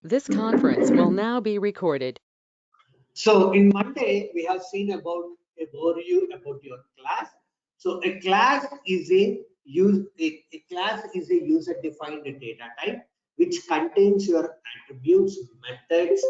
This conference will now be recorded. So in Monday, we have seen about a overview about your class. So a class is a user-defined data type which contains your attributes, methods,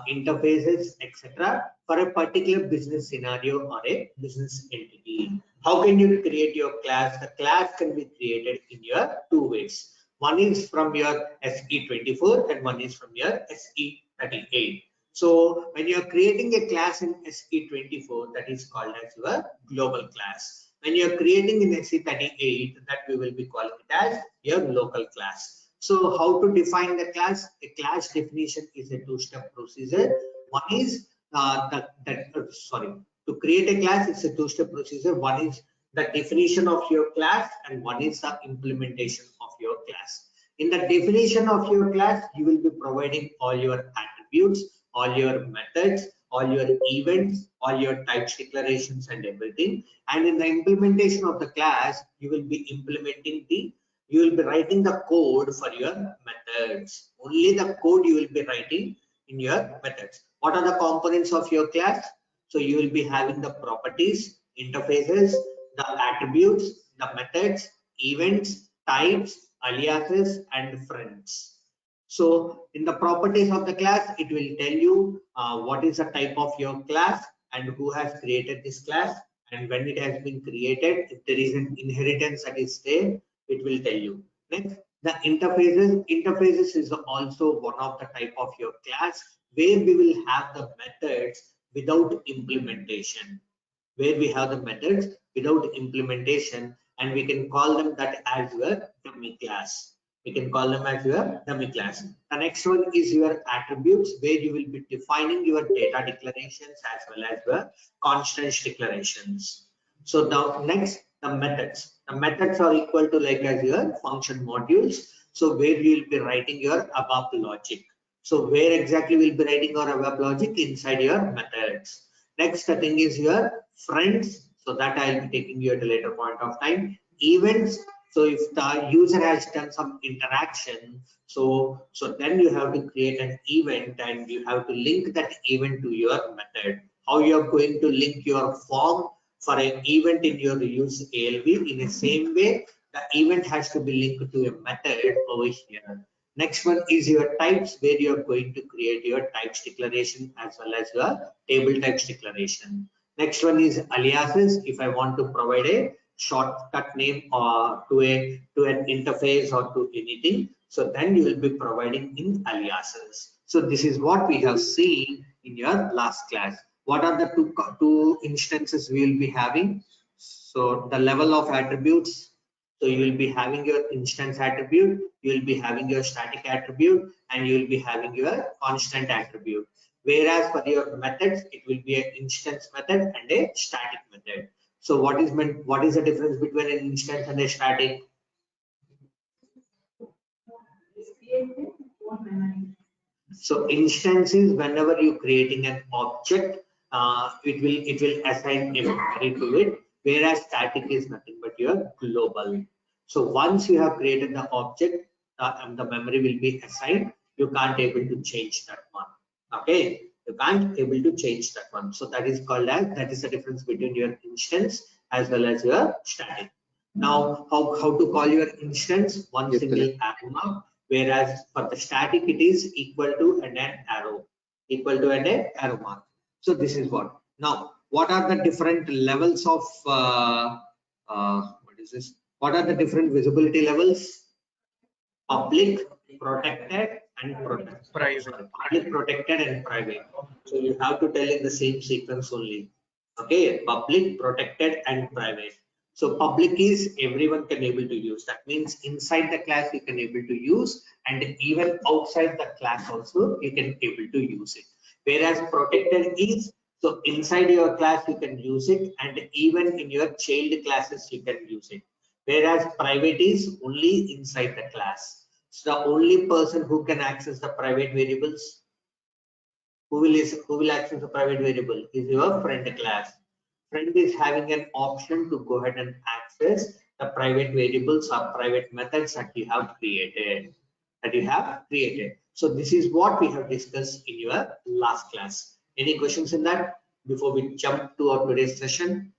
interfaces, etc. for a particular business scenario or a business entity. How can you create your class? The class can be created in your two ways. One is from your SE24 and one is from your SE38. So when you're creating a class in SE24, that is called as your global class. When you're creating in SE38, that we will be calling it as your local class. So how to define the class? A class definition is a two-step procedure. One is to create a class, it's a two-step procedure. One is the definition of your class and one is the implementation of your class. In the definition of your class, you will be providing all your attributes, all your methods, all your events, all your types declarations and everything. And in the implementation of the class, you will be writing the code for your methods. Only the code you will be writing in your methods. What are the components of your class? So you will be having the properties, interfaces, the attributes, the methods, events, types, aliases, and friends. So in the properties of the class, it will tell you what is the type of your class and who has created this class and when it has been created. If there is an inheritance that is there, it will tell you. Next, the interfaces is also one of the type of your class where we will have the methods without implementation, and we can call them that as your dummy class. The next one is your attributes, where you will be defining your data declarations as well as your constants declarations. So now next, the methods. The methods are equal to like as your function modules. So where you will be writing your ABAP logic. So where exactly we'll be writing your ABAP logic? Inside your methods. Next thing is your friends. So that I'll be taking you at a later point of time. Events. So if the user has done some interaction, so then you have to create an event and you have to link that event to your method. How you are going to link your form for an event in your use ALV? In the same way, the event has to be linked to a method over here. Next one is your types, where you are going to create your types declaration as well as your table types declaration. Next one is aliases. If I want to provide a shortcut name or to an interface or to anything, so then you will be providing in aliases. So this is what we have seen in your last class. What are the two instances we will be having? So the level of attributes. So you will be having your instance attribute, you will be having your static attribute, and you will be having your constant attribute. Whereas for your methods, it will be an instance method and a static method. So what is the difference between an instance and a static? So instance is whenever you're creating an object, it will assign a memory to it, whereas static is nothing but your global. So once you have created the object, and the memory will be assigned, you can't able to change that one. Okay, you can't able to change that one. So that is the difference between your instance as well as your static. Now, how to call your instance? One single arrow mark, whereas for the static it is equal to an arrow, mark. So this is what. Now, what are the different levels of what is this? What are the different visibility levels? Public, protected, and private. Public, protected, and private. So you have to tell in the same sequence only. Okay, public, protected, and private. So public is everyone can able to use. That means inside the class you can able to use, and even outside the class also you can able to use it. Whereas protected is, so inside your class you can use it, and even in your child classes you can use it. Whereas private is only inside the class. So the only person who can access the private variables, who will access the private variable, is your friend class. Friend is having an option to go ahead and access the private variables or private methods that you have created. that you have created. So this is what we have discussed in your last class. Any questions in that before we jump to our today's session?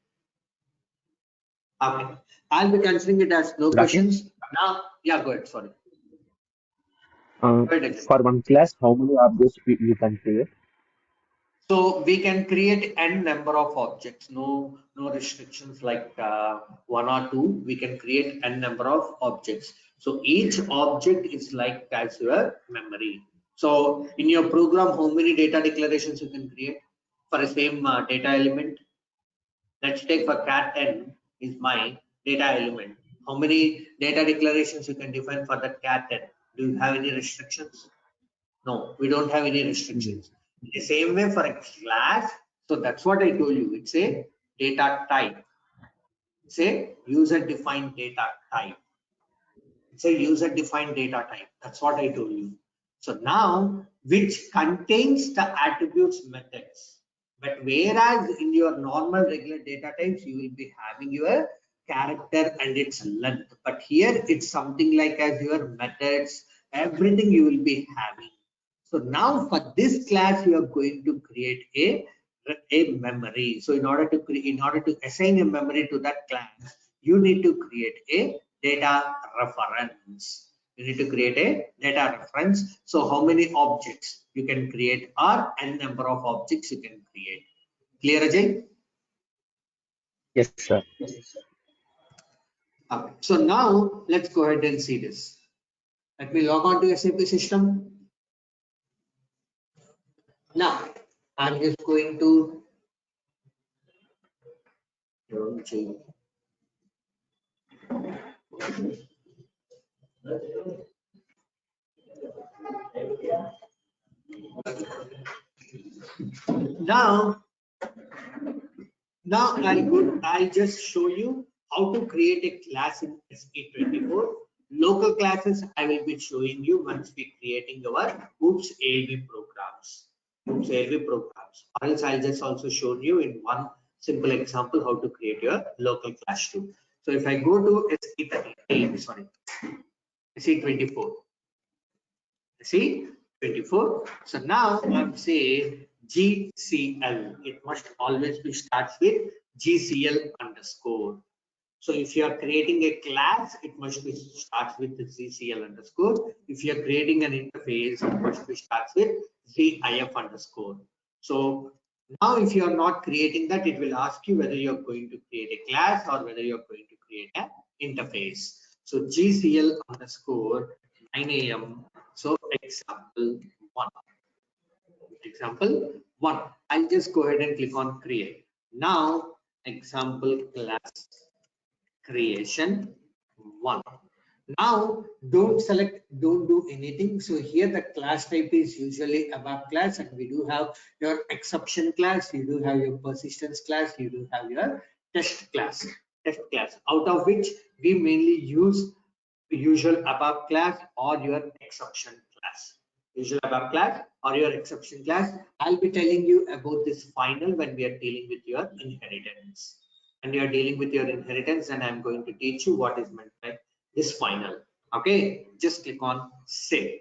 Okay, I'll be considering it as no Rakesh, questions. Now, yeah, go ahead. Sorry. Go ahead, Ajay. for one class, how many objects you can create? So we can create n number of objects, no restrictions like one or two. We can create n number of objects. So each object is like as your memory. So in your program, how many data declarations you can create for the same data element? Let's take for cat n is my data element. How many data declarations you can define for that cat n? Do you have any restrictions? No, we don't have any Mm, restrictions. In the same way for a class, so that's what I told you. It's a data type. It's a user-defined data type. It's a user-defined data type. That's what I told you. So now, which contains the attributes methods. But whereas in your normal regular data types, you will be having your character and its length. But here it's something like as your methods, everything you will be having. So now for this class, you are going to create a memory. So in order to assign a memory to that class, you need to create a data reference. You need to create a data reference. So how many objects you can create or n number of objects you can create. Clear, Ajay? yes, sir. Okay. So now let's go ahead and see this. Let me log on to SAP system. Now I'm just going to change. Now I'll just show you how to create a class in SK24. Local classes I will be showing you once we creating our OOPS ALV programs. OOPS ALV programs. Or else I'll just also show you in one simple example how to create your local class too. So if I go to SC24, see 24. So now I'm saying GCL. It must always be starts with GCL underscore. So if you are creating a class, it must be starts with the GCL underscore. If you are creating an interface, it must be starts with GIF underscore. So now if you are not creating that, it will ask you whether you are going to create a class or whether you are going to create an interface. So GCL underscore 9 AM. So example 1. Example 1. I'll just go ahead and click on create. Now example class creation 1. Now don't do anything. So here the class type is usually ABAP class, and we do have your exception class, you do have your persistence class, you do have your test class, out of which we mainly use usual ABAP class or your exception class. Usual ABAP class or your exception class. I'll be telling you about this final when we are dealing with your inheritance. And you are dealing with your inheritance, and I'm going to teach you what is meant by this final. Okay, just click on save.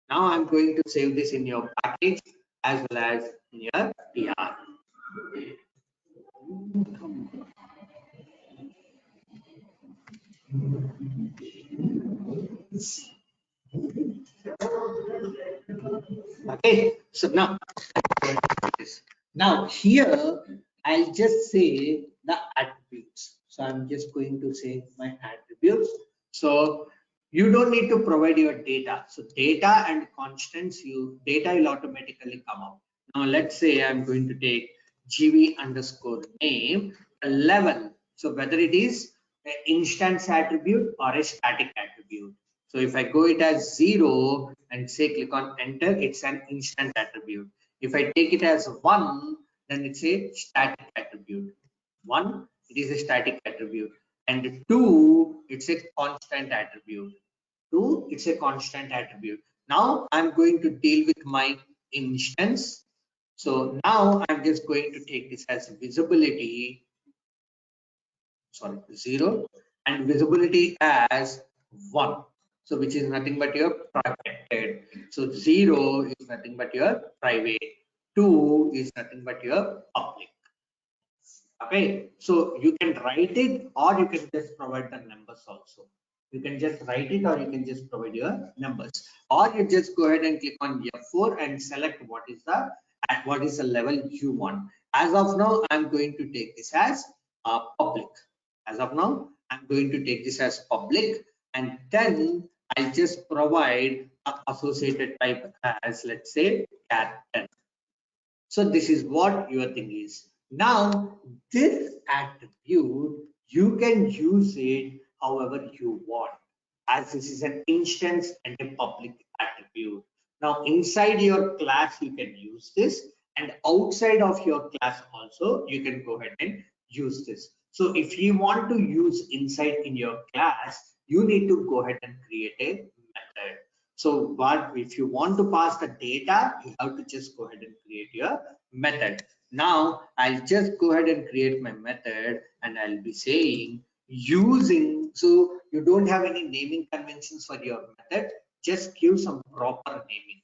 Now I'm going to save this in your package as well as in your PR. Okay, so now here I'll just say the attributes. So I'm just going to say my attributes. So you don't need to provide your data. So data and constants, data will automatically come up. Now let's say I'm going to take GV underscore name 11. So whether it is an instance attribute or a static attribute. So if I go it as 0 and say click on enter, it's an instant attribute. If I take it as 1, then it's a static attribute. 1, it is a static attribute, and 2, it's a constant attribute. 2, it's a constant attribute. Now I'm going to deal with my instance. So now I'm just going to take this as visibility, 0, and visibility as 1. So which is nothing but your protected. So 0 is nothing but your private. 2 is nothing but your public. Okay, so you can write it or you can just provide the numbers also. You can just write it or you can just provide your numbers, or you just go ahead and click on F4 and select what is the level you want. As of now, I'm going to take this as public. As of now, I'm going to take this as public, and then I'll just provide a associated type as, let's say, cat 10. So this is what your thing is. Now, this attribute, you can use it however you want, as this is an instance and a public attribute. Now, inside your class, you can use this, and outside of your class also, you can go ahead and use this. So if you want to use inside in your class, you need to go ahead and create a method. So what if you want to pass the data, you have to just go ahead and create your method. Now I'll just go ahead and create my method, and I'll be saying using, so you don't have any naming conventions for your method, just give some proper naming,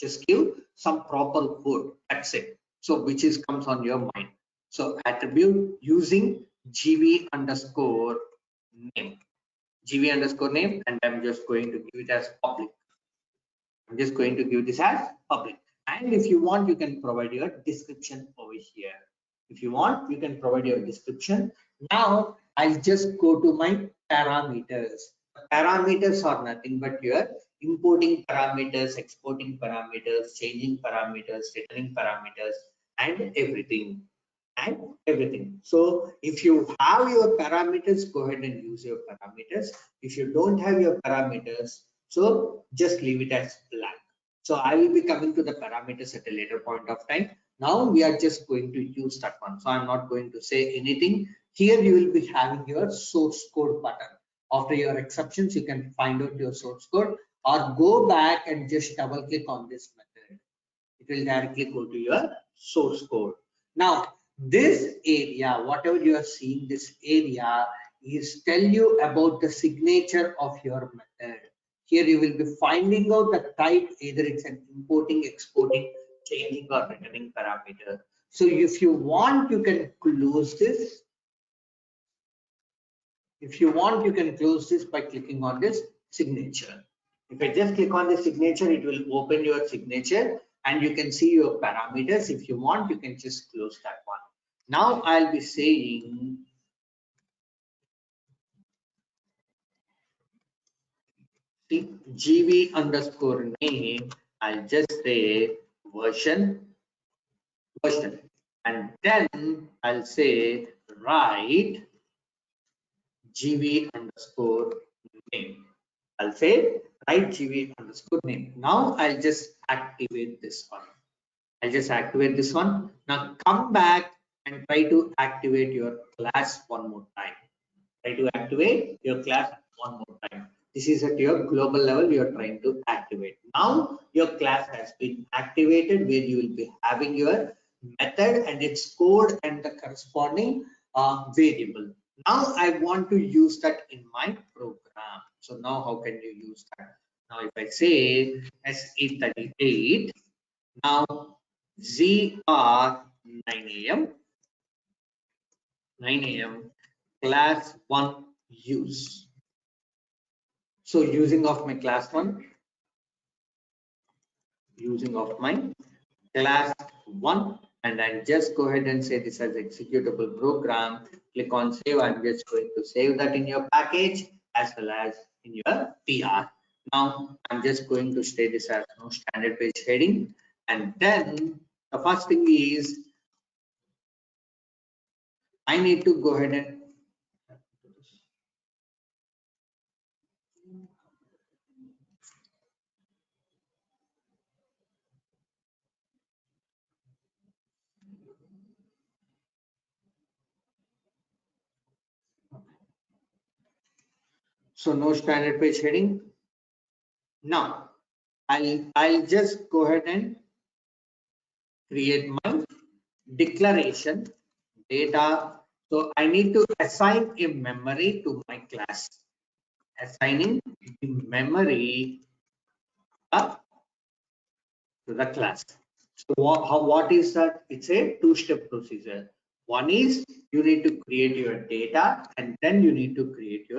just give some proper code, that's it. So which is comes on your mind. So attribute using gv underscore name, gv underscore name, and I'm just going to give it as public. I'm just going to give this as public. And if you want, you can provide your description over here. If you want, you can provide your description. Now, I'll just go to my parameters. Parameters are nothing but your importing parameters, exporting parameters, changing parameters, returning parameters, and everything. So if you have your parameters, go ahead and use your parameters. If you don't have your parameters, so just leave it as blank. So I will be coming to the parameters at a later point of time. Now we are just going to use that one. So I'm not going to say anything. Here you will be having your source code button. After your exceptions, you can find out your source code, or go back and just double click on this method. It will directly go to your source code. Now, this area, whatever you are seeing, this area is tell you about the signature of your method. Here you will be finding out the type, either it's an importing, exporting, changing, or returning parameter. So if you want, you can close this. If you want, you can close this by clicking on this signature. If I just click on the signature, it will open your signature and you can see your parameters. If you want, you can just close that one. Now I'll be saying gv underscore name. I'll just say version, and then I'll say write gv underscore name. I'll say write gv underscore name. Now I'll just activate this one. I'll just activate this one. Now come back and try to activate your class one more time. Try to activate your class one more time. This is at your global level you are trying to activate. Now your class has been activated, where you will be having your method and its code and the corresponding variable. Now I want to use that in my program. So now how can you use that? Now if I say SE38, now ZR 9 a.m. 9 a.m. class 1 use. So using of my class 1, using of my class 1, and I'll just go ahead and say this as executable program. Click on save. I'm just going to save that in your package as well as in your PR. Now I'm just going to state this as no standard page heading, and then the first thing is I need to go ahead and so no standard page heading. Now I'll just go ahead and create my declaration data. So I need to assign a memory to my class. assigning the memory up to the class. So what is that? It's a two-step procedure. One is you need to create your data and then you need to create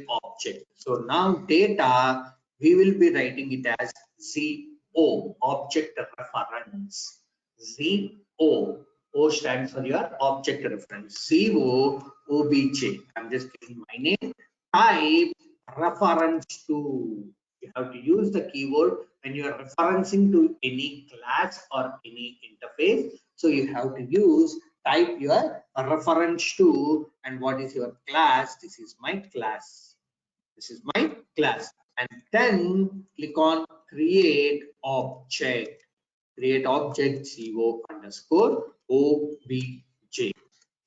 object. So now data, we will be writing it as ZO, object reference. ZO. O stands for your object reference. ZO OBJ. I'm just giving my name. Type reference to. You have to use the keyword when you are referencing to any class or any interface. So you have to type your reference to, and what is your class? This is my class. This is my class. And then click on create object. Create object CO underscore OBJ.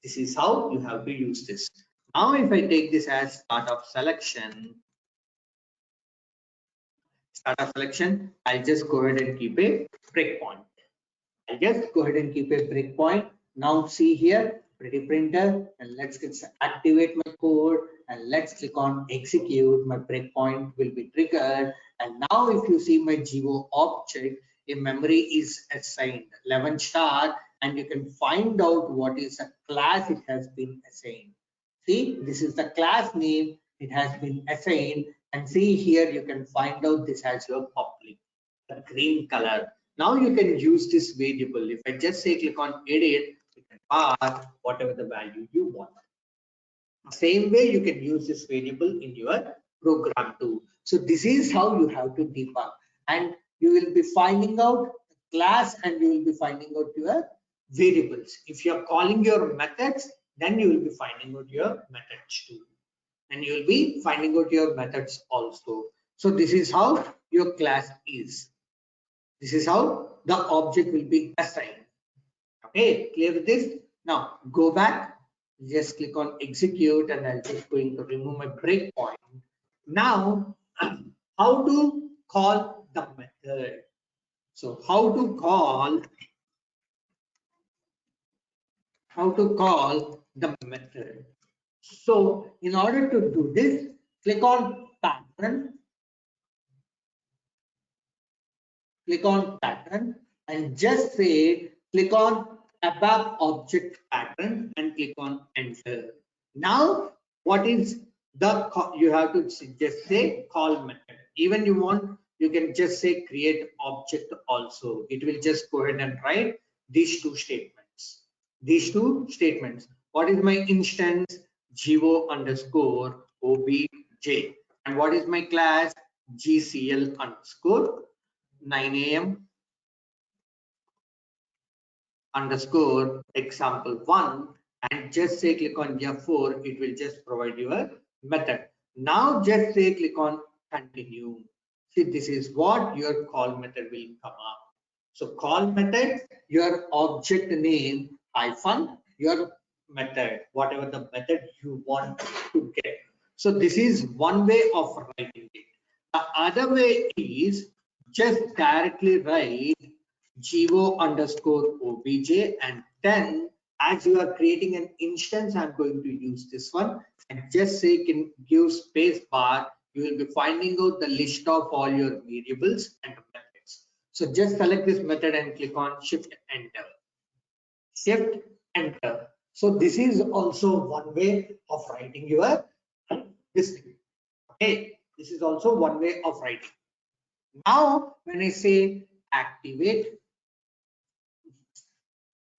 This is how you have to use this. Now, if I take this as start of selection, I'll just go ahead and keep a breakpoint. I'll just go ahead and keep a breakpoint. Now see here, pretty printer, and let's activate my code and let's click on execute. My breakpoint will be triggered. And now if you see my GO object, a memory is assigned 11 star, and you can find out what is a class it has been assigned. See, this is the class name, it has been assigned, and see here you can find out this has your public, the green color. Now you can use this variable. If I just say click on edit, you can pass whatever the value you want. Same way you can use this variable in your program too. So this is how you have to debug, and you will be finding out class and you will be finding out your variables. If you are calling your methods, then you will be finding out your methods too, and you will be finding out your methods also. So this is how your class is. This is how the object will be assigned. Okay, clear with this? Now go back, just click on execute, and I'm just going to remove my breakpoint. Now, how to call the method? So how to call the method? So in order to do this, click on pattern. Click on pattern and just say click on ABAP object pattern and click on enter. Now what is the you have to just say call method. Even you can just say create object also. It will just go ahead and write these two statements. What is my instance? GO underscore OBJ. And what is my class? GCL underscore 9 a.m. underscore example1, and just say click on F4. It will just provide your method. Now just say click on continue. See, this is what your call method will come up. So call method, your object name hyphen your method, whatever the method you want to get. So this is one way of writing it. The other way is just directly write GO underscore OBJ, and then as you are creating an instance, I'm going to use this one, and just say can give space bar. You will be finding out the list of all your variables and methods. So just select this method and click on shift enter. Shift enter. So this is also one way of writing your this thing. Okay, this is also one way of writing. Now when I say activate,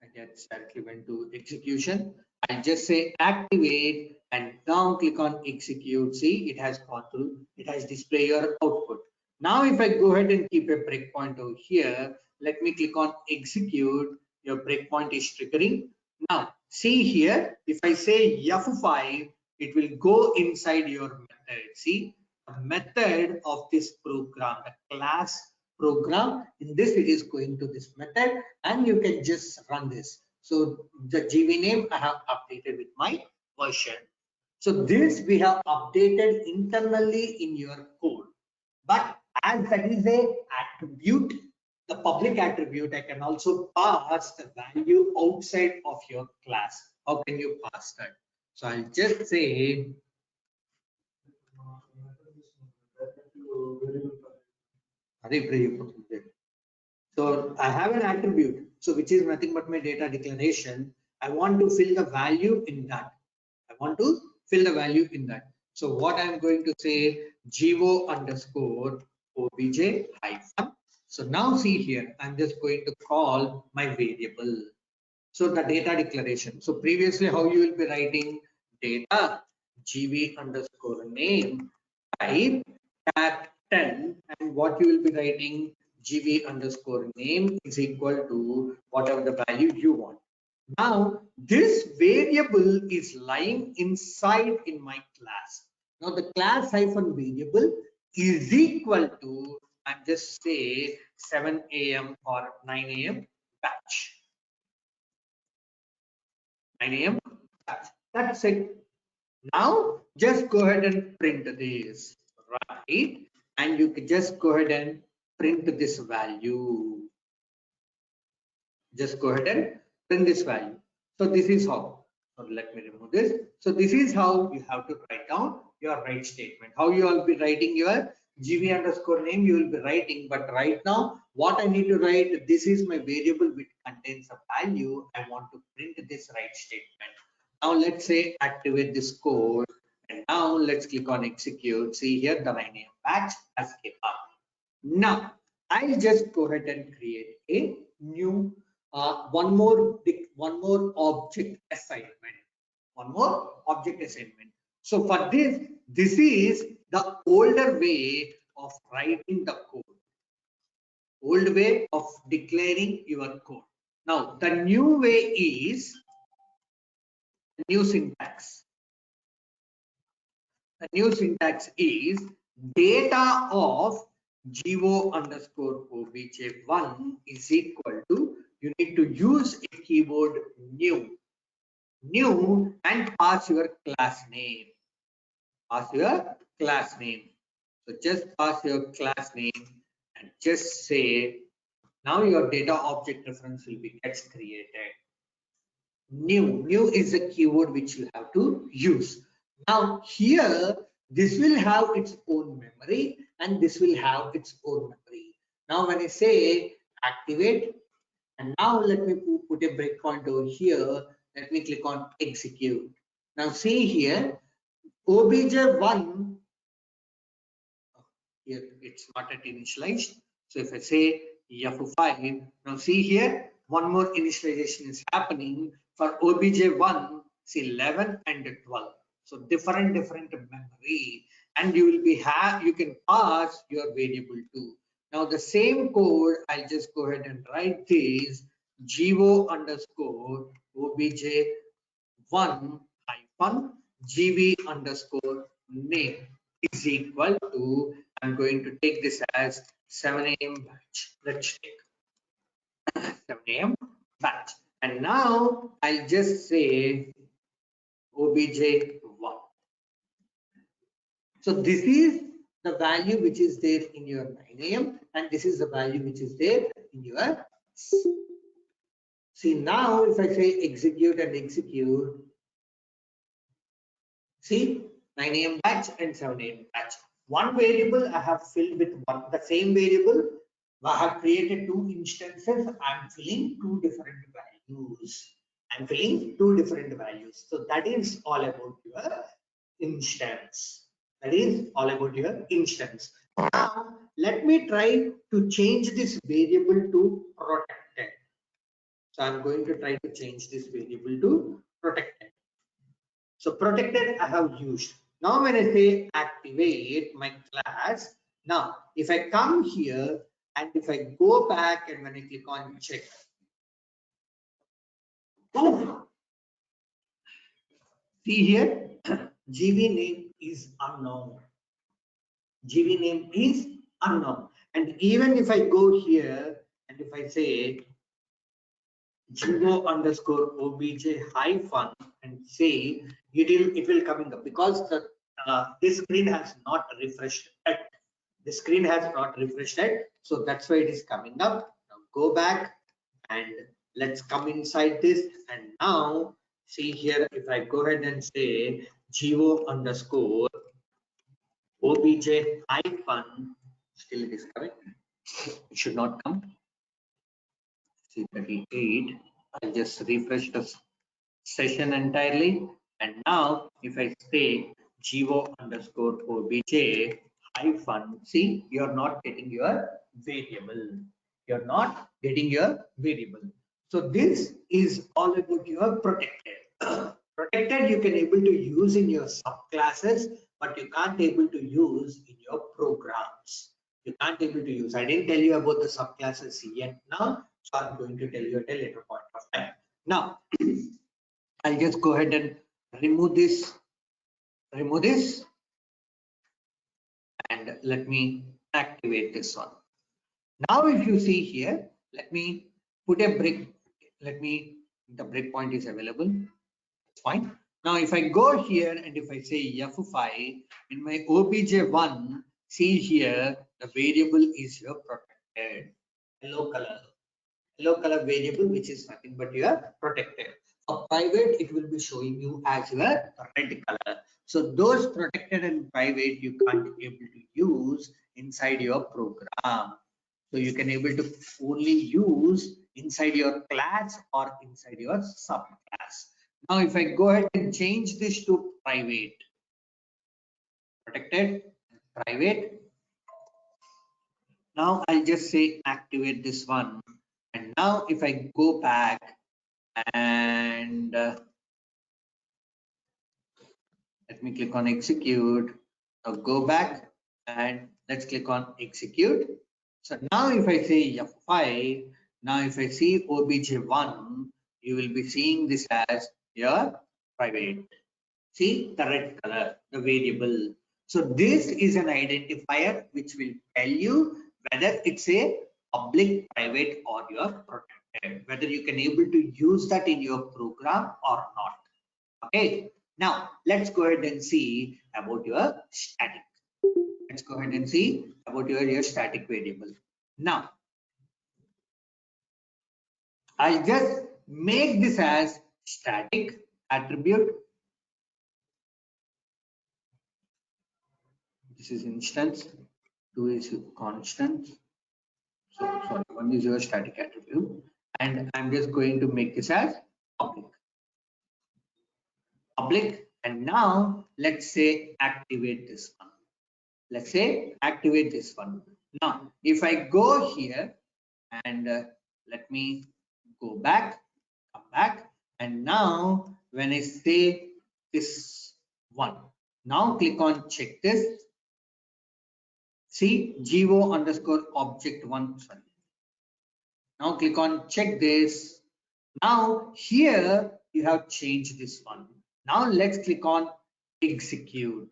I just directly went to execution. I'll just say activate and now click on execute. See, it has gone through, it has displayed your output. Now if I go ahead and keep a breakpoint over here, let me click on execute. Your breakpoint is triggering. Now see here, if I say F5, it will go inside your method. See, the method of this program, the class program, in this it is going to this method, and you can just run this. So the GV name I have updated with my version. So this we have updated internally in your code, but as that is a attribute, the public attribute, I can also pass the value outside of your class. How can you pass that? So I'll just say So I have an attribute, so which is nothing but my data declaration. I want to fill the value in that. I want to fill the value in that. So what I'm going to say, GO underscore obj hyphen. So now see here, I'm just going to call my variable. So the data declaration. So previously, how you will be writing data gv underscore name type cat 10, and what you will be writing gv underscore name is equal to whatever the value you want. Now this variable is lying inside in my class. Now the class hyphen variable is equal to, I'm just say 7 a.m. or 9 a.m. batch. 9 a.m. That's it. Now just go ahead and print this, right? And you can just go ahead and print this value. Just go ahead and print this value. So this is how. So let me remove this. So this is how you have to write down your write statement. How you will be writing your gv underscore name, you will be writing. But right now, what I need to write, this is my variable which contains a value. I want to print this write statement. Now let's say activate this code, and now let's click on execute. See here the 9 a.m. batch has came up. Now I'll just go ahead and create a new one more object assignment. One more object assignment. So for this is the older way of writing the code. Old way of declaring your code. Now the new way is new syntax. The new syntax is data of go underscore obj1 is equal to, you need to use a keyword new and pass your class name. Pass your class name. So just pass your class name and just say, now your data object reference will be gets created. New is a keyword which you have to use. Now here this will have its own memory and this will have its own memory. Now when I say activate, and now let me put a breakpoint over here. Let me click on execute. Now see here obj1, here it's not at initialized. So if I say F5, now see here one more initialization is happening for obj1, see 11 and 12. So different memory, and you will be you can pass your variable too. Now the same code, I'll just go ahead and write this go underscore obj1 hyphen gv underscore name is equal to, I'm going to take this as 7 a.m. batch. Let's take 7 a.m. batch. And now I'll just say obj1. So this is the value which is there in your 9 a.m. and this is the value which is there in your. See now if I say execute and execute, see 9 a.m. batch and 7 a.m. batch. One variable I have filled with the same variable. I have created two instances. I'm filling two different values. I'm filling two different values. So that is all about your instance. That is all about your instance. Now let me try to change this variable to protected. So I'm going to try to change this variable to protected. So protected I have used. Now when I say activate my class, now if I come here and if I go back and when I click on check, see here GV name is unknown. GV name is unknown. And even if I go here and if I say go underscore obj hyphen and say it will coming up because the this screen has not refreshed yet. The screen has not refreshed yet, so that's why it is coming up. Now go back and let's come inside this, and now see here if I go ahead and say go underscore obj hyphen, still it is coming, it should not come. See 38. I'll just refresh the session entirely, and now if I say geo underscore obj hyphen, see, you're not getting your variable. You're not getting your variable. So this is all about your protected. Protected you can able to use in your subclasses, but you can't able to use in your programs. You can't able to use. I didn't tell you about the subclasses yet now, so I'm going to tell you at a later point of time. Now, I'll just go ahead and remove this, and let me activate this one. Now, if you see here, let me put a break. The breakpoint is available. It's fine. Now, if I go here and if I say F5 in my obj1, see here the variable is your protected yellow color variable, which is nothing but your protected. For private, it will be showing you as your red color. So those protected and private you can't able to use inside your program. So you can able to only use inside your class or inside your subclass. Now, if I go ahead and change this to private, protected, private. Now I'll just say activate this one. And now if I go back and let me click on execute. Now go back and let's click on execute. So now if I say F5, now if I see obj1, you will be seeing this as your private. See the red color, the variable. So this is an identifier which will tell you whether it's a public, private, or your protected, whether you can able to use that in your program or not. Okay. Now let's go ahead and see about your static. Let's go ahead and see about your static variable. Now I'll just make this as static attribute. This is instance, 2 is constant. So sorry, 1 is your static attribute, and I'm just going to make this as public. And now let's say activate this one. Let's say activate this one. Now, if I go here and let me go back, come back, and now when I say this one, now click on check this. See geo underscore object one. Sorry. Now click on check this. Now here you have changed this one. Now let's click on execute.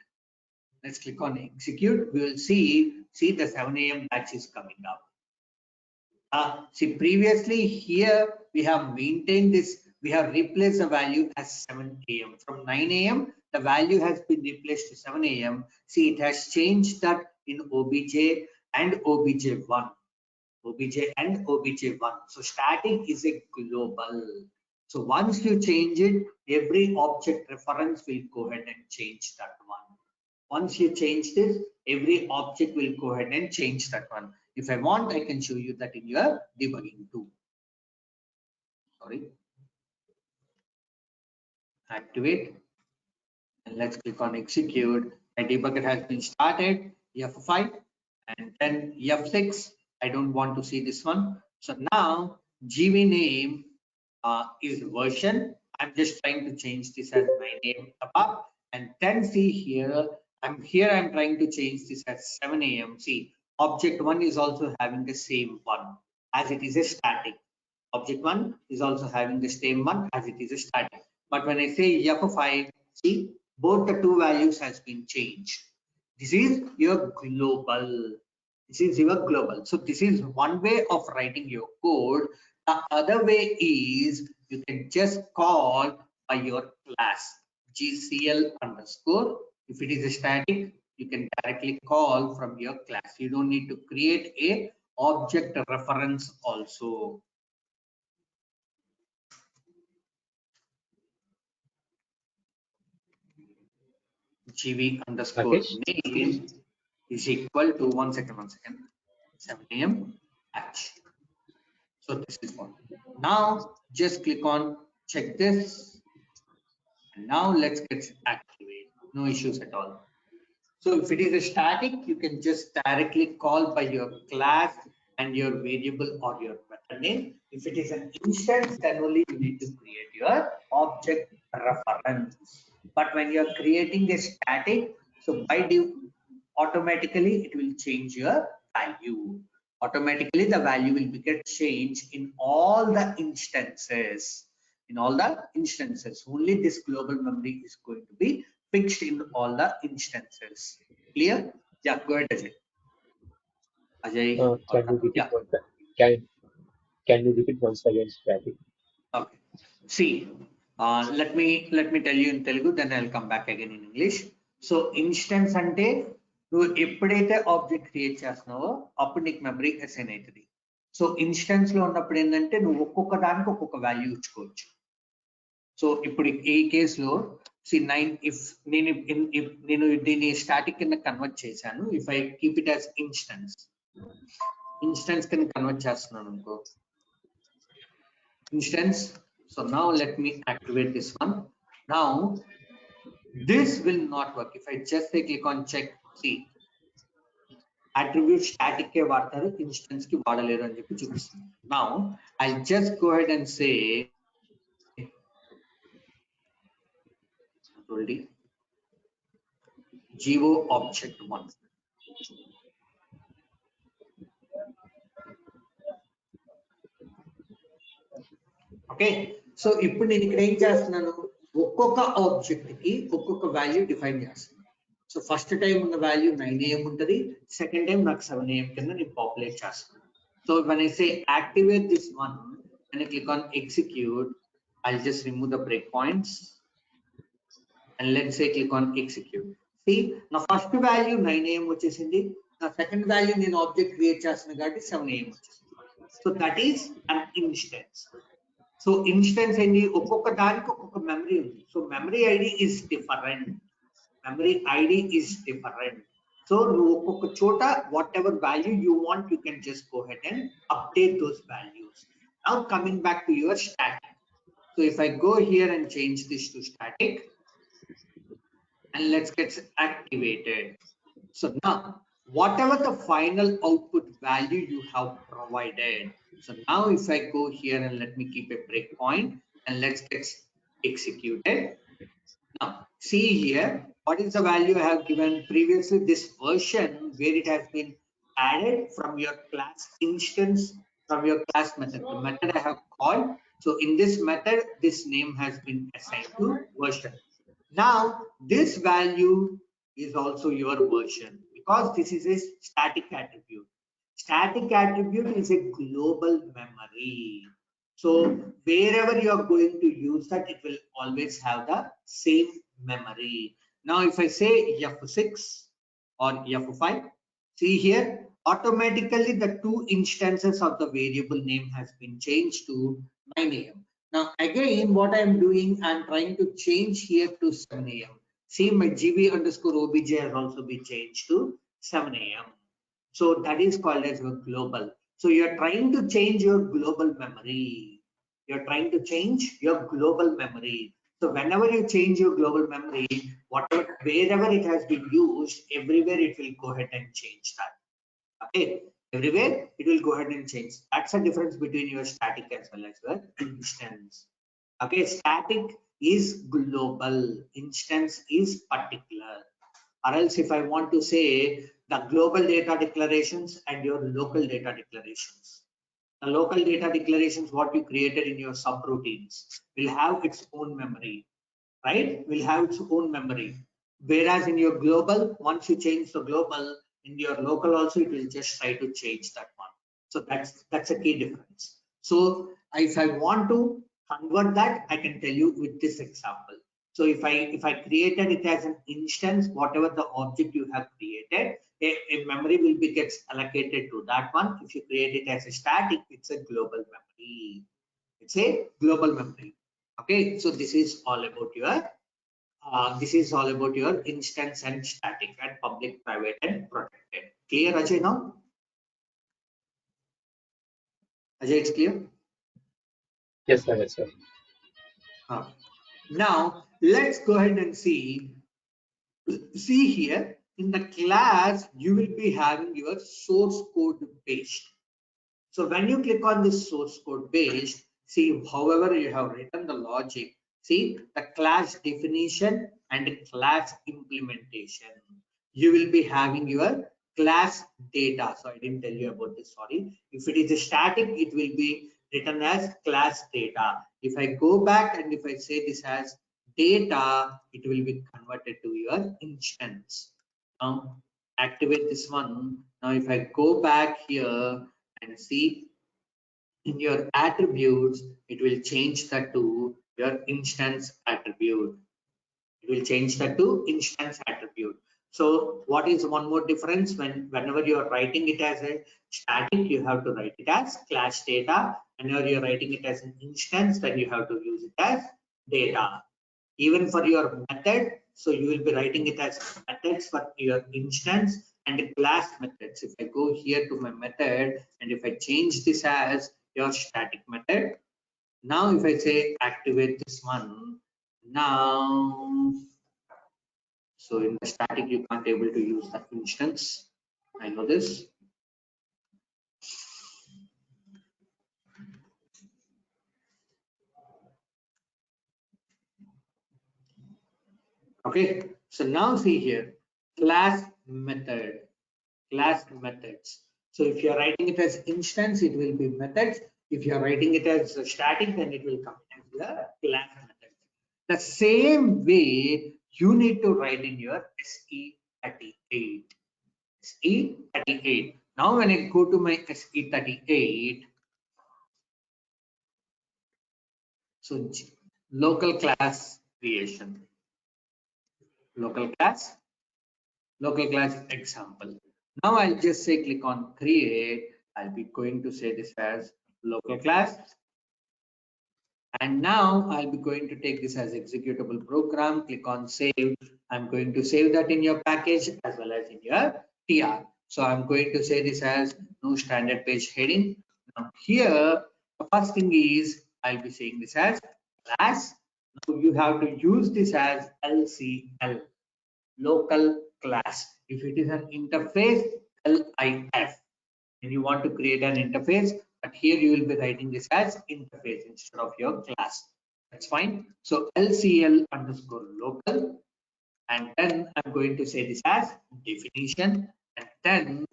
Let's click on execute. We will see the 7 AM batch is coming up. See previously here we have maintained this. We have replaced the value as 7 AM. From 9 AM the value has been replaced to 7 AM. See it has changed that in obj and obj1. obj and obj1. So static is a global. So once you change it, every object reference will go ahead and change that one. Once you change this, every object will go ahead and change that one. If I want, I can show you that in your debugging too. Sorry. Activate. And let's click on execute. My debugger has been started. F5 and then F6. I don't want to see this one. So now GV name is version. I'm just trying to change this as my name above, and then see here I'm trying to change this as 7 AM. See object 1 is also having the same one as it is a static. Object 1 is also having the same one as it is a static. But when I say F5, see both the two values has been changed. This is your global. This is your global. So this is one way of writing your code. The other way is you can just call by your class GCL underscore. If it is a static, you can directly call from your class. You don't need to create a object reference also. gv underscore Rakesh? name is equal to 7 a.m. batch. So this is one. Now just click on check this, and now let's get activate. No issues at all. So if it is a static, you can just directly call by your class and your variable or your method name. If it is an instance, then only you need to create your object reference. But when you're creating a static, so by default, automatically it will change your value. Automatically the value will get changed in all the instances. In all the instances, only this global memory is going to be fixed in all the instances. Clear? Yeah, go ahead, Ajay. Ajay or Can you repeat yeah. once? Can can you repeat once again static? Okay. See, let me tell you in Telugu, then I'll come back again in English. So instance అంటే నువ్వు ఎప్పుడైతే object create చేస్తున్నావో అప్పుడు నీకు memory assign అవుతుంది. So instance లో ఉన్నప్పుడు ఏంటంటే నువ్వు ఒక్కొక్క దానికి ఒక్కొక్క వాల్యూ ఇచ్చుకోవచ్చు. సో ఇప్పుడు ఈ కేసులో నైన్ ఇఫ్ నేను దీన్ని స్టాటిక్ కింద కన్వర్ట్ చేశాను. If I keep it as instance కింద కన్వర్ట్ చేస్తున్నాను అనుకో instance. So now let me activate this one. Now this will not work if I just say click on check. See, attribute static ke vaartaru, instance ki vaadaleru ani cheppi chupistundi. Now I'll just go ahead and say control D geo object 1. Okay, so ఇప్పుడు నేను ఇక్కడ ఏం చేస్తున్నాను, ఒక్కొక్క object కి ఒక్కొక్క value define చేస్తున్నాను. So first time ఉన్న వాల్యూ 9 AM ఉంటుంది, సెకండ్ టైం నాకు 7 AM కింద నేను పాపులేట్ చేస్తున్నాను. So when I say activate this one and I click on execute, I'll just remove the breakpoints and let's say click on execute. See, నా first value 9 AM వచ్చేసింది, నా second value నేను object create చేస్తున్నాను కాబట్టి 7 AM వచ్చేసింది. So that is an instance. So instance ఏంటి, ఒక్కొక్క దానికి ఒక్కొక్క మెమరీ ఉంది. So memory ID is different. So నువ్వు ఒక్కొక్క చోట what ever value you want you can just go head and update those values. Now coming back to your static. So if I go here and change this to static and let's get activated. So now whatever the final output value you have provided, so now if I go here and let me keep a breakpoint and let's get executed. Now see here, what is the value I have given previously, this version where it has been added from your class instance, from your class method, the method I have called. So in this method this name has been assigned to version. Now this value is also your version because this is a static attribute. Static attribute is a global memory. So wherever you are going to use that, it will always have the same memory. Now if I say F6 or F5, see here automatically the two instances of the variable name has been changed to 9 AM. Now again what I am doing, I am trying to change here to 7 AM. See, my gb underscore obj has also been changed to 7 AM. So that is called as a global. So you are trying to change your global memory. So whenever you change your global memory, wherever it has been used, everywhere it will go ahead and change that. Okay, everywhere it will go ahead and change. That's the difference between your static as well as your instance. Okay, static is global, instance is particular. Or else if I want to say the global data declarations and your local data declarations, the local data declarations what you created in your subroutines will have its own memory, right? Will have its own memory. Whereas in your global, once you change the global, in your local also it will just try to change that one. So that's a key difference. So if I want to convert that, I can tell you with this example. So if I created it as an instance, whatever the object you have created, a memory will be gets allocated to that one. If you create it as a static, it's a global memory. Okay, so this is all about your This is all about your instance and static and public, private, and protected. Clear, Ajay, now? Ajay, it's clear? Yes, sir. Yes, sir. Okay. Now, let's go ahead and see. See here, in the class, you will be having your source code based. So when you click on this source code based, see, however you have written the logic, see the class definition and class implementation. You will be having your class data. So I didn't tell you about this, sorry. If it is a static, it will be written as class data. If I go back and if I say this as data, it will be converted to your instance. Now activate this one. Now if I go back here and see in your attributes, it will change that to your instance attribute. It will change that to instance attribute. So what is one more difference? Whenever you are writing it as a static, you have to write it as class data. Whenever you're writing it as an instance, then you have to use it as data. Even for your method, so you will be writing it as methods for your instance and class methods. If I go here to my method and if I change this as your static method, now if I say activate this one, now, so in the static you can't able to use the instance. I know this. Okay, so now see here, class method, class methods. So if you are writing it as instance, it will be methods. If you are writing it as static, then it will come as the class method. The same way you need to write in your SE38. SE38. Now when I go to my SE38, so local class creation, local class example. Now I'll just say click on create. I'll be going to say this as local class. And now I'll be going to take this as executable program. Click on save. I'm going to save that in your package as well as in your TR. So I'm going to say this as no standard page heading. Now here, the first thing is I'll be saying this as class. Now you have to use this as LCL, local class. If it is an interface, LIF. And you want to create an interface, but here you will be writing this as interface instead of your class. That's fine. So LCL underscore local, and then I'm going to say this as definition, and then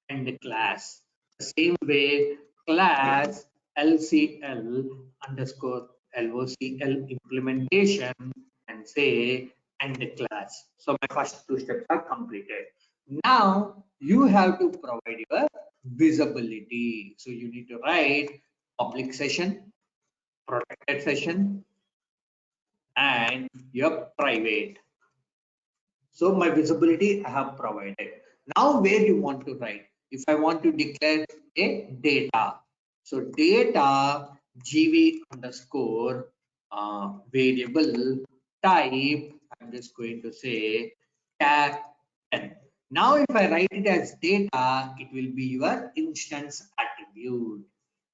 end class. The same way, class LCL underscore LOCL implementation, and say end class. So my first two steps are completed. Now you have to provide your visibility. So you need to write public session, protected session, and your private. So my visibility I have provided. Now where you want to write? If I want to declare a data, so data gv underscore variable type, I'm just going to say char 10. Now if I write it as data, it will be your instance attribute.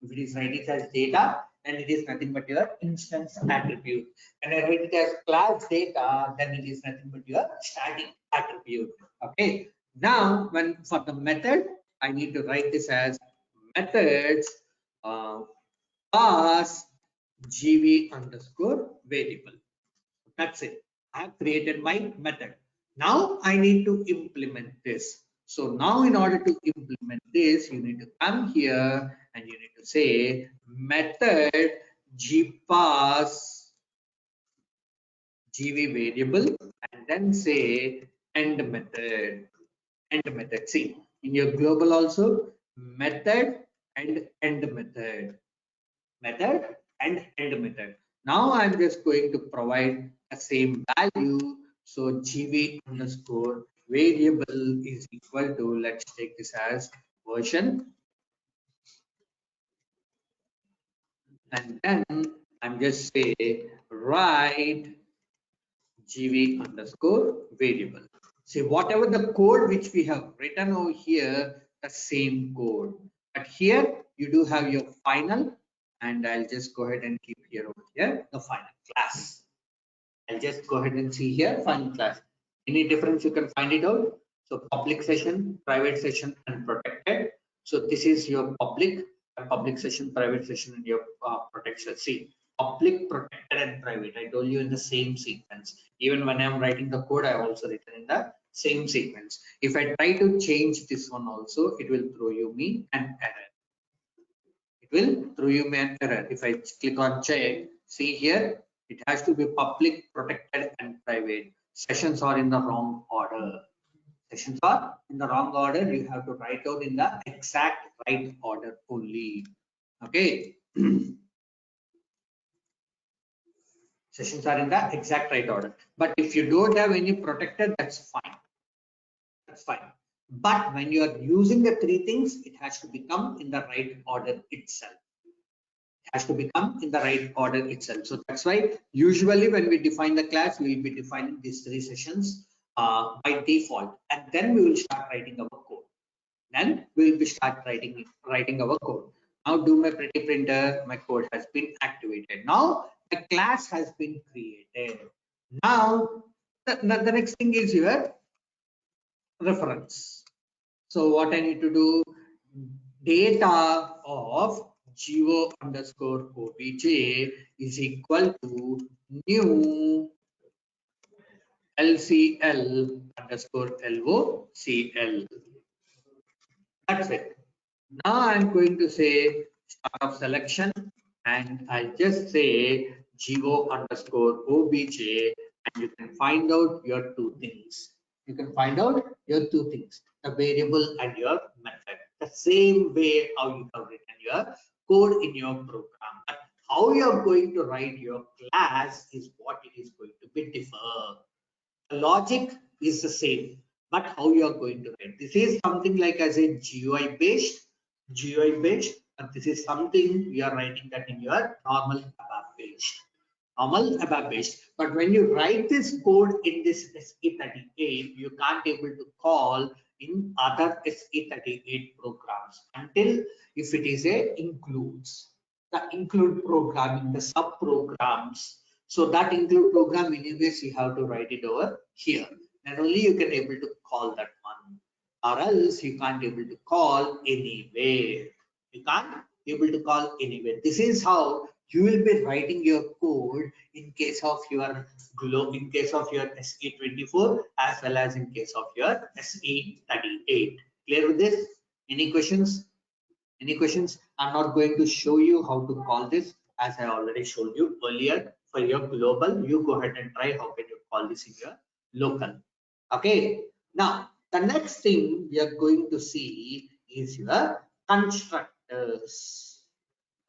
If it is writing as data, then it is nothing but your instance attribute. When I write it as class data, then it is nothing but your static attribute. Okay. Now, when for the method, I need to write this as methods pass gv underscore variable. That's it. I have created my method. Now I need to implement this. So now in order to implement this, you need to come here and you need to say method gpass gv variable and then say end method. End method. See, in your global also method and end method. Method and end method. Now I'm just going to provide a same value. So gv underscore variable is equal to, let's take this as version, and then I'm just say write GV underscore variable. See, whatever the code which we have written over here, the same code. But here you do have your final, and I'll just go ahead and keep here over here the final class. I'll just go ahead and see here final class. Any difference you can find it out. So public session, private session, and protected. So this is your public session, private session, and your protection. See, public, protected, and private. I told you in the same sequence. Even when I'm writing the code, I also written in the same sequence. If I try to change this one also, it will throw you me an error. It will throw you me an error. If I click on check, see here, it has to be public, protected, and private. Sessions are in the wrong order. Sessions are in the wrong order. You have to write out in the exact right order only. Okay. Sessions are in the exact right order. But if you don't have any protected, that's fine. That's fine. But when you are using the three things, it has to become in the right order itself. Has to become in the right order itself. So that's why usually when we define the class, we will be defining these three sessions by default, and then we will start writing our code. Then we will be start writing our code. Now do my pretty printer, my code has been activated. Now the class has been created. Now the next thing is your reference. So what I need to do, data of geo underscore obj is equal to new lcl underscore locl. That's it. Now I'm going to say start of selection, and I'll just say geo underscore obj, and you can find out your two things. You can find out your two things, the variable and your method. The same way how you have written your code in your program. But how you're going to write your class is what it is going to be differ. The logic is the same, but how you are going to write. This is something like as a GUI based, and this is something we are writing that in your normal ABAP based. But when you write this code in this SE38, you can't able to call in other SE38 programs until if it is a includes. The include programming, the sub programs. So that include program anyways you have to write it over here. Then only you can able to call that one, or else you can't able to call anywhere. You can't able to call anywhere. This is how you will be writing your code in case of your in case of your SE24 as well as in case of your SE38. Clear with this? Any questions? Any questions? I'm not going to show you how to call this as I already showed you earlier. For your global, you go ahead and try how can you call this in your local. Okay. Now, the next thing we are going to see is your constructors.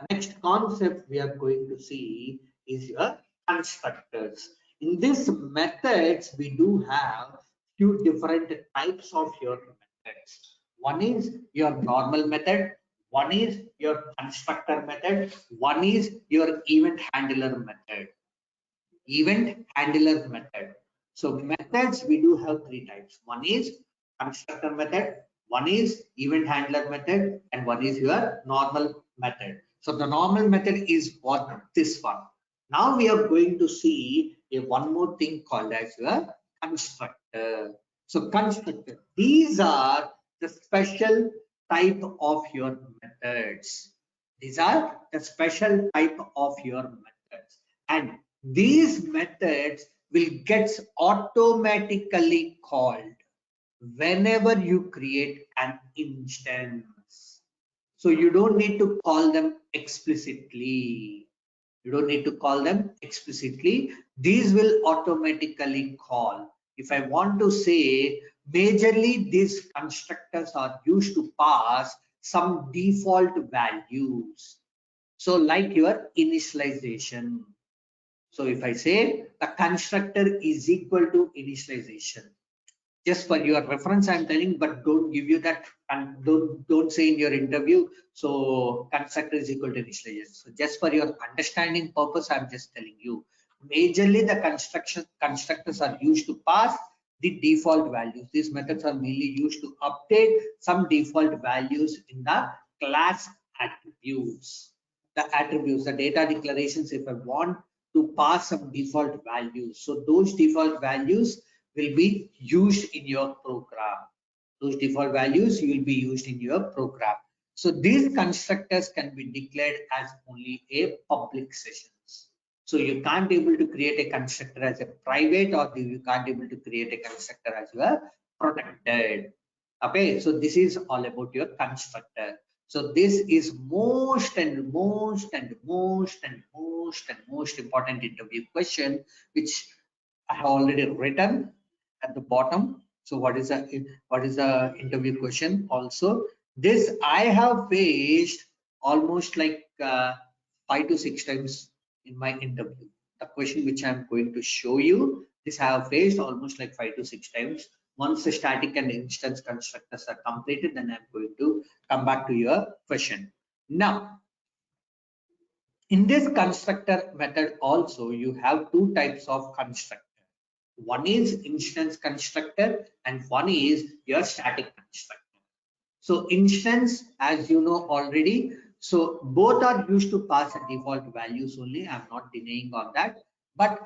The next concept we are going to see is your constructors. In these methods, we do have few different types of your methods. One is your normal method, one is your constructor method, one is your event handler method. Event handler method. So methods we do have three types. One is constructor method, one is event handler method, and one is your normal method. So the normal method is what this one. Now we are going to see a one more thing called as your constructor. So constructor, these are the special type of your methods. These are the special type of your methods, and these methods will get automatically called whenever you create an instance. So you don't need to call them explicitly. You don't need to call them explicitly. These will automatically call. If I want to say, majorly these constructors are used to pass some default values. So like your initialization. So if I say the constructor is equal to initialization, just for your reference I'm telling, but don't give you that, and don't say in your interview so constructor is equal to initialization. So just for your understanding purpose I'm just telling you, Majorly the constructors are used to pass the default values. These methods are mainly used to update some default values in the class attributes. The data declarations, if I want to pass some default values, so those default values will be used in your program. Those default values will be used in your program. So these constructors can be declared as only a public sessions. So you can't able to create a constructor as a private, or you can't able to create a constructor as well protected. Okay, so this is all about your constructor. So this is most important interview question, which I have already written at the bottom. So what is the interview question? Also, this I have faced almost like 5 to 6 times in my interview. The question which I'm going to show you, this I have faced almost like 5 to 6 times. Once the static and instance constructors are completed, then I'm going to come back to your question. Now, in this constructor method also, you have two types of constructor. One is instance constructor and one is your static constructor. So instance, as you know already, so both are used to pass a default values only. I'm not denying on that. But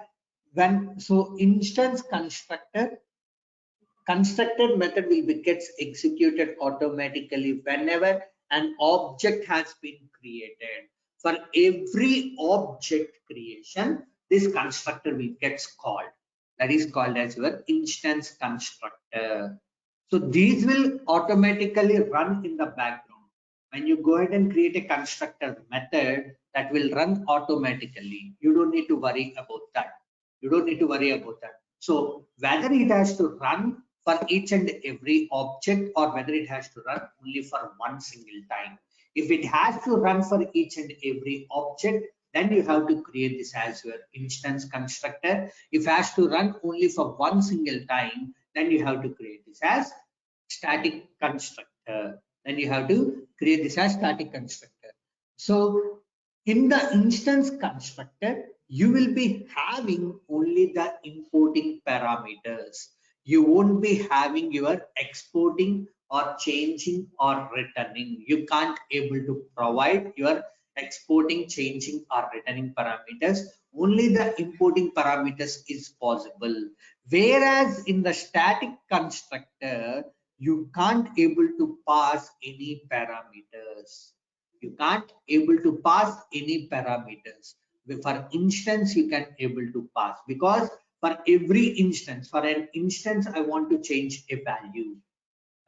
instance constructed method will be gets executed automatically whenever an object has been created. For every object creation, this constructor will gets called. That is called as your instance constructor. So these will automatically run in the background. When you go ahead and create a constructor method, that will run automatically. You don't need to worry about that. You don't need to worry about that. So whether it has to run for each and every object or whether it has to run only for one single time. If it has to run for each and every object, then you have to create this as your instance constructor. If it has to run only for one single time, then you have to create this as static constructor. Then you have to create this as static constructor. So in the instance constructor, you will be having only the importing parameters. You won't be having your exporting or changing or returning. You can't able to provide your exporting, changing or returning parameters. Only the importing parameters is possible. Whereas in the static constructor, you can't able to pass any parameters. You can't able to pass any parameters. For instance, you can able to pass, because for every instance, for an instance, I want to change a value.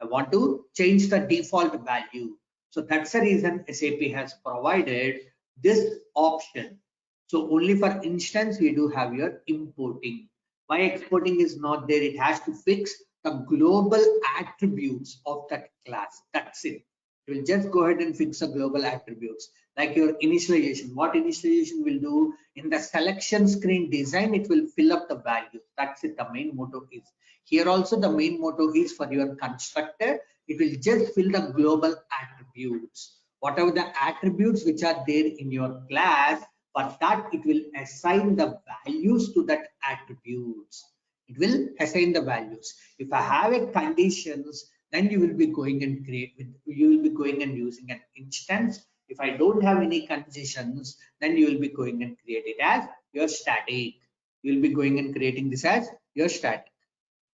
I want to change the default value. So that's the reason SAP has provided this option. So only for instance, we do have your importing. Why exporting is not there? It has to fix the global attributes of that class. That's it. It will just go ahead and fix the global attributes, like your initialization. What initialization will do in the selection screen design, it will fill up the values. That's it. The main motto is here. Also, the main motto is for your constructor, it will just fill the global attributes. Whatever the attributes which are there in your class, for that it will assign the values to that attributes. It will assign the values. If I have a conditions, then you will be going and you will be going and using an instance. If I don't have any conditions, then you will be going and create it as your static. You will be going and creating this as your static.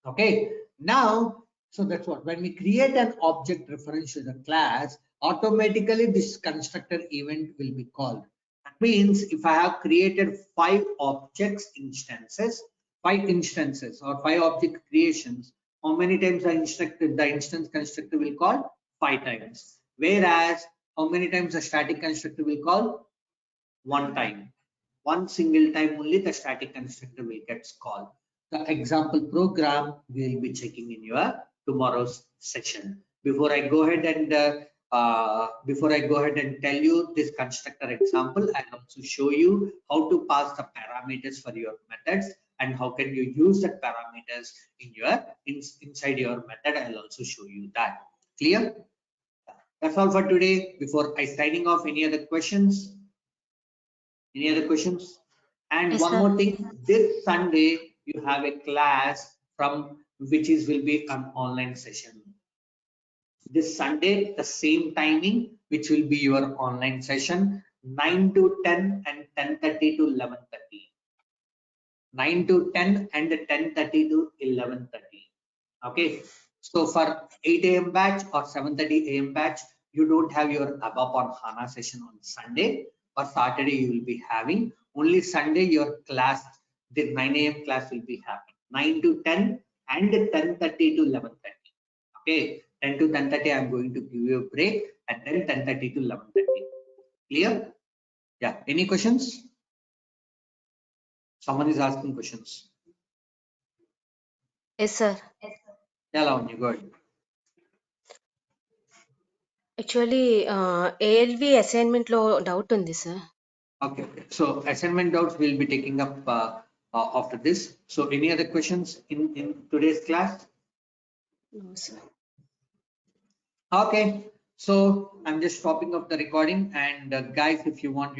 Okay, now, so that's what, when we create an object reference to the class, automatically this constructor event will be called. That means if I have created 5 objects instances, 5 instances or 5 object creations, how many times the instance constructor will call? 5 times. Whereas how many times the static constructor will call? 1 time. One single time only the static constructor will get called. The example program we will be checking in your tomorrow's session. Before I go ahead and tell you this constructor example, I'll also show you how to pass the parameters for your methods and how can you use that parameters in your inside your method. I'll also show you that. Clear? That's all for today. Before I signing off, any other questions? Any other questions? And Yes, one sir. more thing, this Sunday you have a class from which will be an online session. This Sunday, the same timing, which will be your online session, 9 to 10 and 10:30 to 11:30. 9 to 10 and 10:30 to 11:30. Okay. So for 8 a.m. batch or 7:30 a.m. batch, you don't have your ABAP on HANA session on Sunday, or Saturday you will be having. Only Sunday your class, the 9 a.m. class will be happening. 9 to 10 and 10:30 to 11:30. Okay, 10 to 10:30 I'm going to give you a break, and then 10:30 to 11:30. Clear? Yeah. Any questions? Someone is asking questions. Yes, sir. Yeah, Lavanya, go ahead. Actually, ALV assignment lo doubt undi, sir. Okay. So assignment doubts we'll be taking up after this. So any other questions in today's class? No, sir. Okay. So I'm just stopping up the recording, and guys, if you want, you